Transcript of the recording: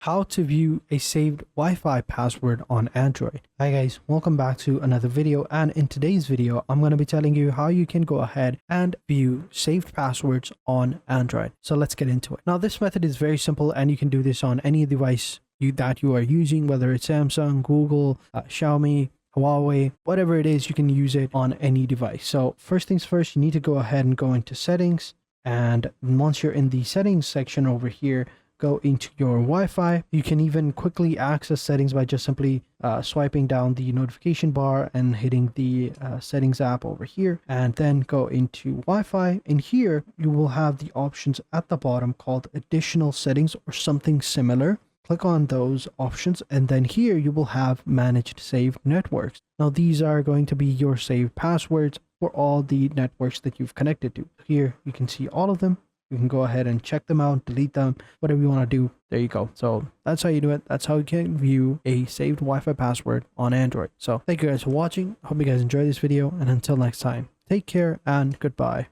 How to view a saved Wi-Fi password on Android. Hi guys, welcome back to another video, and in today's video I'm going to be telling you how you can go ahead and view saved passwords on Android. So let's get into it. Now this method is very simple and you can do this on any device that you are using, whether it's Samsung, Google, Xiaomi, Huawei, whatever it is, you can use it on any device. So first things first, you need to go ahead and go into settings, and once you're in the settings section over here, go into your Wi-Fi. You can even quickly access settings by just simply swiping down the notification bar and hitting the settings app over here, and then go into Wi-Fi. And here you will have the options at the bottom called additional settings or something similar. Click on those options, and then here you will have managed saved networks. Now these are going to be your saved passwords for all the networks that you've connected to. Here you can see all of them. You can go ahead and check them out, delete them, whatever you want to do. There you go. So that's how you do it. That's how you can view a saved Wi-Fi password on Android. So thank you guys for watching. Hope you guys enjoyed this video, and until next time, take care and goodbye.